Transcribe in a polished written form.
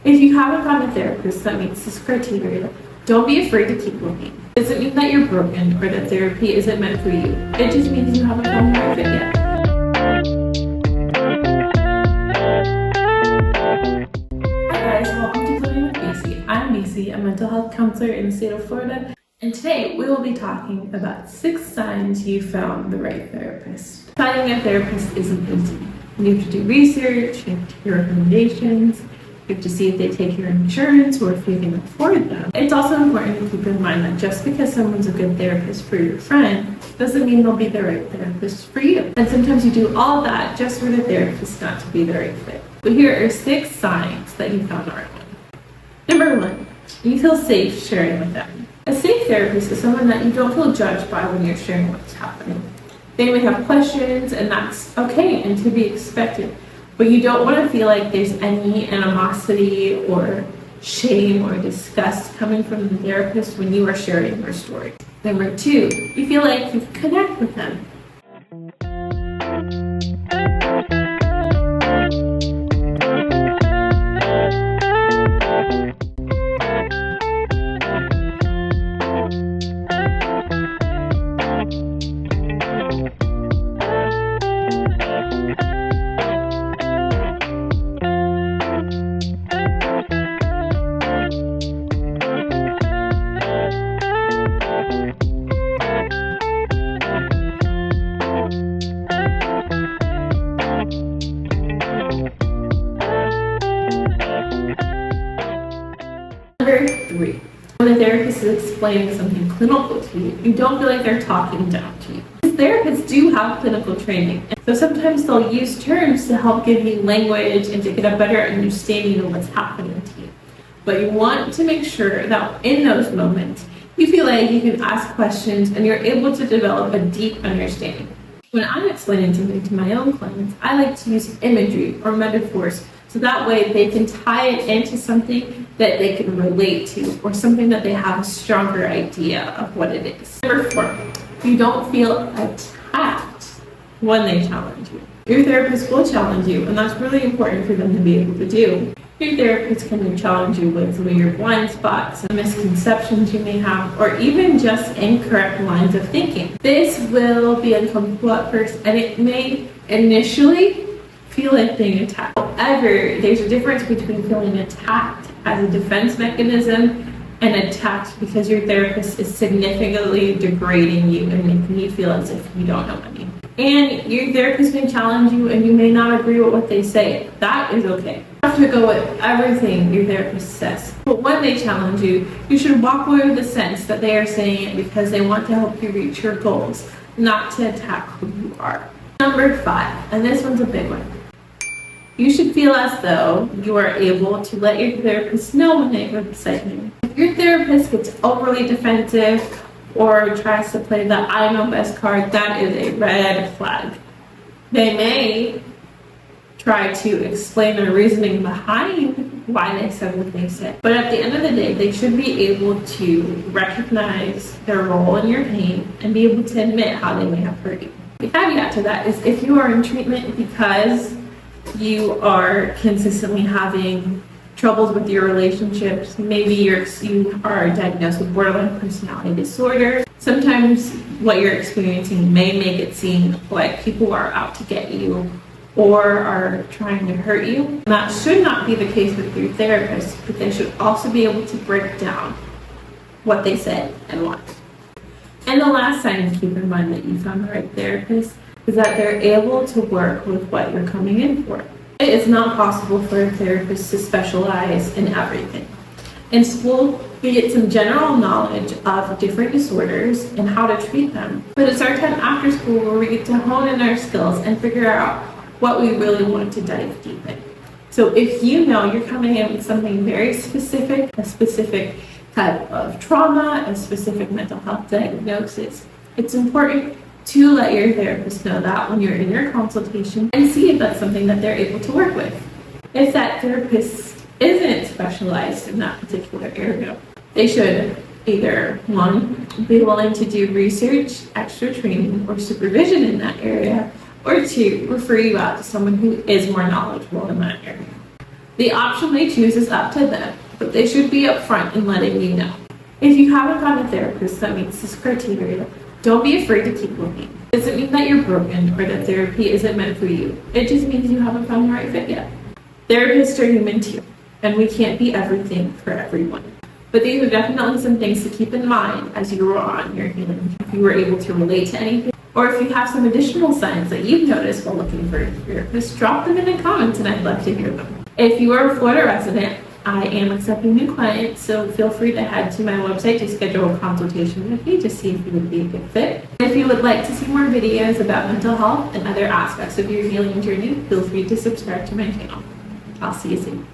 If you haven't found a therapist that meets this criteria, don't be afraid to keep looking. It doesn't mean that you're broken or that therapy isn't meant for you. It just means you haven't found the right fit yet. Hi guys, welcome to Living with Macy. I'm Macy, a mental health counselor in the state of Florida, and today we will be talking about 6 signs you found the right therapist. Finding a therapist isn't easy. You have to do research, you have to hear recommendations, you have to see if they take your insurance or if you can afford them. It's also important to keep in mind that just because someone's a good therapist for your friend doesn't mean they'll be the right therapist for you. And sometimes you do all of that just for the therapist not to be the right fit. But here are 6 signs that you found the right one. Number 1, you feel safe sharing with them. A safe therapist is someone that you don't feel judged by when you're sharing what's happening. They may have questions, and that's okay and to be expected. But you don't want to feel like there's any animosity or shame or disgust coming from the therapist when you are sharing your story. Number 2, you feel like you connect with them. Number 3, when the therapist is explaining something clinical to you, you don't feel like they're talking down to you. Therapists do have clinical training, so sometimes they'll use terms to help give you language and to get a better understanding of what's happening to you. But you want to make sure that in those moments, you feel like you can ask questions and you're able to develop a deep understanding. When I'm explaining something to my own clients, I like to use imagery or metaphors so that way they can tie it into something that they can relate to or something that they have a stronger idea of what it is. Number 4, you don't feel attacked when they challenge you. Your therapist will challenge you, and that's really important for them to be able to do. Your therapist can challenge you with some of your blind spots and misconceptions you may have, or even just incorrect lines of thinking. This will be uncomfortable at first, and it may initially feel like being attacked. However, there's a difference between feeling attacked as a defense mechanism and attacked because your therapist is significantly degrading you and making you feel as if you don't know any. And your therapist may challenge you and you may not agree with what they say. That is okay. You have to go with everything your therapist says. But when they challenge you, you should walk away with the sense that they are saying it because they want to help you reach your goals, not to attack who you are. Number 5, and this one's a big one. You should feel as though you are able to let your therapist know when they upset you. If your therapist gets overly defensive or tries to play the I know best card, that is a red flag. They may try to explain their reasoning behind why they said what they said. But at the end of the day, they should be able to recognize their role in your pain and be able to admit how they may have hurt you. The caveat to that is if you are in treatment because you are consistently having troubles with your relationships, maybe you are diagnosed with borderline personality disorder. Sometimes what you're experiencing may make it seem like people are out to get you or are trying to hurt you. And that should not be the case with your therapist, but they should also be able to break down what they said and why. And the last sign to keep in mind that you found the right therapist is that they're able to work with what you're coming in for. It's not possible for a therapist to specialize in everything. In school, we get some general knowledge of different disorders and how to treat them. But it's our time after school where we get to hone in our skills and figure out what we really want to dive deep in. So if you know you're coming in with something very specific, a specific type of trauma, a specific mental health diagnosis, it's important to let your therapist know that when you're in your consultation and see if that's something that they're able to work with. If that therapist isn't specialized in that particular area, they should either 1, be willing to do research, extra training, or supervision in that area, or 2, refer you out to someone who is more knowledgeable in that area. The option they choose is up to them, but they should be upfront in letting you know. If you haven't found a therapist that meets this criteria, don't be afraid to keep looking. It doesn't mean that you're broken or that therapy isn't meant for you. It just means you haven't found the right fit yet. Therapists are human too, and we can't be everything for everyone. But these are definitely some things to keep in mind as you are on your healing. If you were able to relate to anything, or if you have some additional signs that you've noticed while looking for a therapist, drop them in the comments and I'd love to hear them. If you are a Florida resident, I am accepting new clients, so feel free to head to my website to schedule a consultation with me to see if you would be a good fit. If you would like to see more videos about mental health and other aspects of your healing journey, feel free to subscribe to my channel. I'll see you soon.